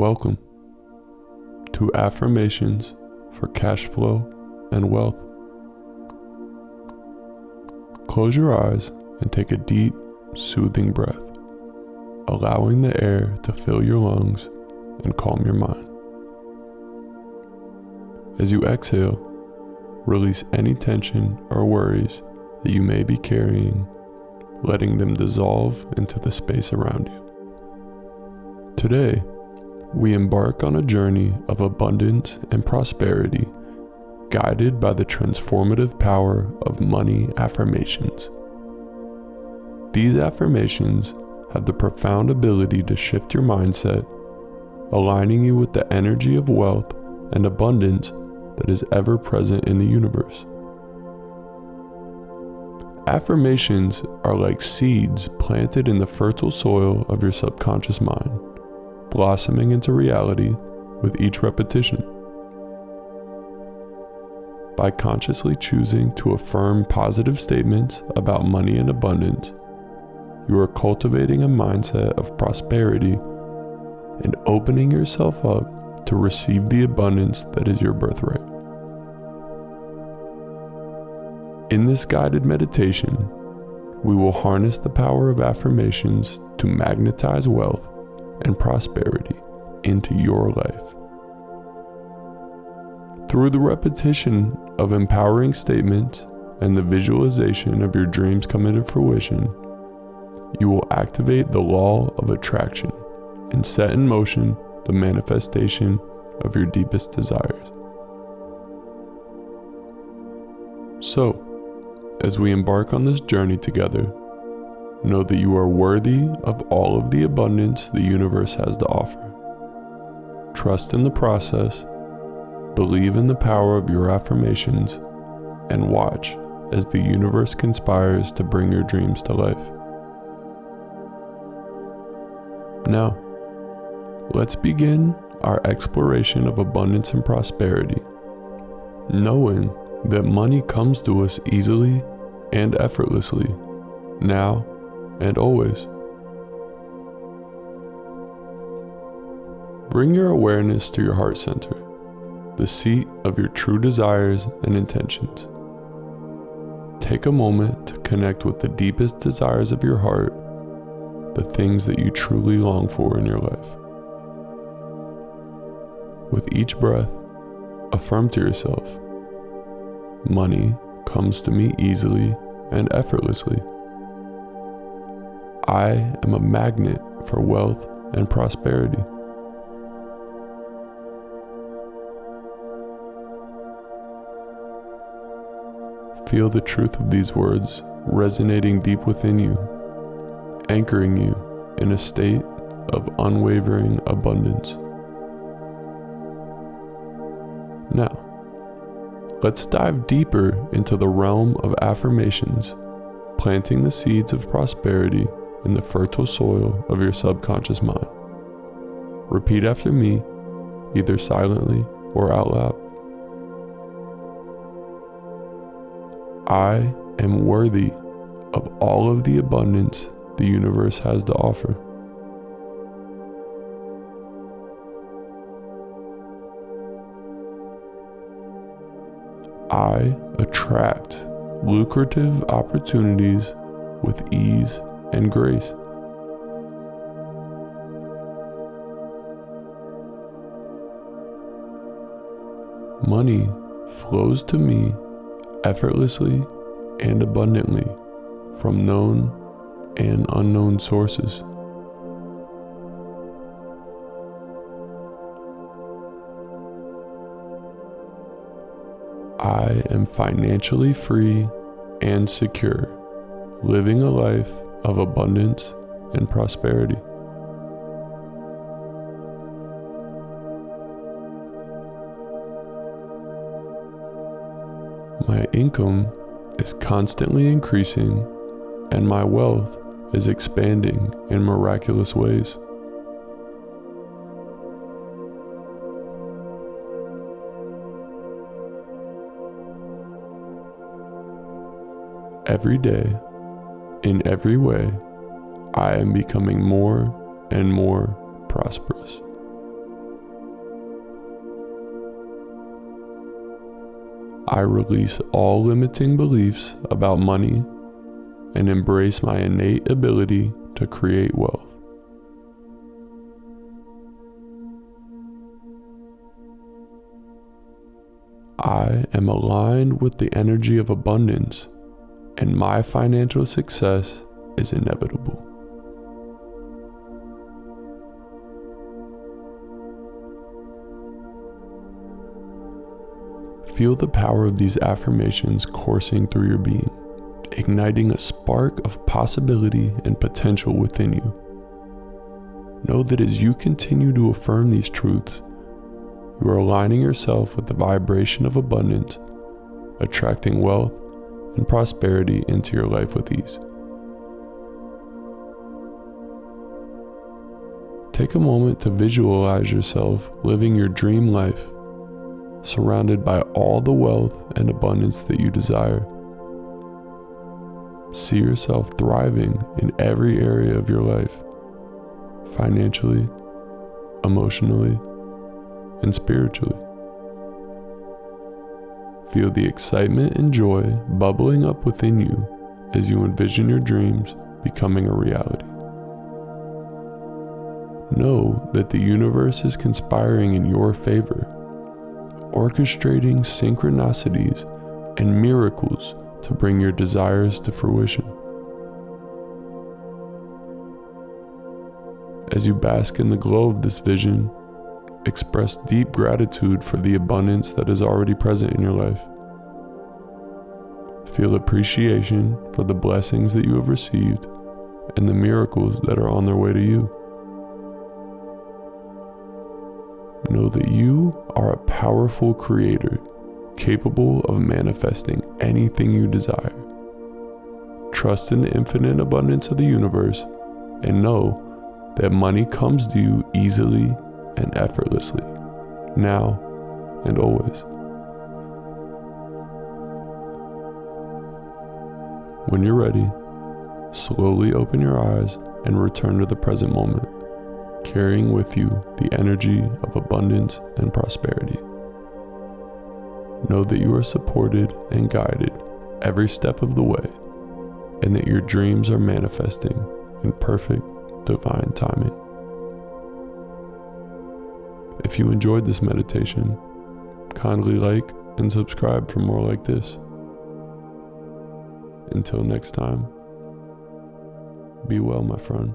Welcome to Affirmations for Cashflow and Wealth. Close your eyes and take a deep, soothing breath, allowing the air to fill your lungs and calm your mind. As you exhale, release any tension or worries that you may be carrying, letting them dissolve into the space around you. Today, we embark on a journey of abundance and prosperity, guided by the transformative power of money affirmations. These affirmations have the profound ability to shift your mindset, aligning you with the energy of wealth and abundance that is ever present in the universe. Affirmations are like seeds planted in the fertile soil of your subconscious mind, blossoming into reality with each repetition. By consciously choosing to affirm positive statements about money and abundance, you are cultivating a mindset of prosperity and opening yourself up to receive the abundance that is your birthright. In this guided meditation, we will harness the power of affirmations to magnetize wealth and prosperity into your life. Through the repetition of empowering statements and the visualization of your dreams coming to fruition, you will activate the law of attraction and set in motion the manifestation of your deepest desires. So, as we embark on this journey together, know that you are worthy of all of the abundance the universe has to offer. Trust in the process, believe in the power of your affirmations, and watch as the universe conspires to bring your dreams to life. Now, let's begin our exploration of abundance and prosperity, knowing that money comes to us easily and effortlessly, now and always. Bring your awareness to your heart center, the seat of your true desires and intentions. Take a moment to connect with the deepest desires of your heart, the things that you truly long for in your life. With each breath, affirm to yourself, money comes to me easily and effortlessly. I am a magnet for wealth and prosperity. Feel the truth of these words resonating deep within you, anchoring you in a state of unwavering abundance. Now, let's dive deeper into the realm of affirmations, planting the seeds of prosperity in the fertile soil of your subconscious mind. Repeat after me, either silently or out loud. I am worthy of all of the abundance the universe has to offer. I attract lucrative opportunities with ease and grace. Money flows to me effortlessly and abundantly from known and unknown sources. I am financially free and secure, living a life of abundance and prosperity. My income is constantly increasing, and my wealth is expanding in miraculous ways. Every day, in every way, I am becoming more and more prosperous. I release all limiting beliefs about money and embrace my innate ability to create wealth. I am aligned with the energy of abundance, and my financial success is inevitable. Feel the power of these affirmations coursing through your being, igniting a spark of possibility and potential within you. Know that as you continue to affirm these truths, you are aligning yourself with the vibration of abundance, attracting wealth and prosperity into your life with ease. Take a moment to visualize yourself living your dream life, surrounded by all the wealth and abundance that you desire. See yourself thriving in every area of your life, financially, emotionally, and spiritually. Feel the excitement and joy bubbling up within you as you envision your dreams becoming a reality. Know that the universe is conspiring in your favor, orchestrating synchronicities and miracles to bring your desires to fruition. As you bask in the glow of this vision, express deep gratitude for the abundance that is already present in your life. Feel appreciation for the blessings that you have received and the miracles that are on their way to you. Know that you are a powerful creator, capable of manifesting anything you desire. Trust in the infinite abundance of the universe and know that money comes to you easily and effortlessly, now and always. When you're ready, slowly open your eyes and return to the present moment, carrying with you the energy of abundance and prosperity. Know that you are supported and guided every step of the way, and that your dreams are manifesting in perfect divine timing. If you enjoyed this meditation, kindly like and subscribe for more like this. Until next time, be well, my friend.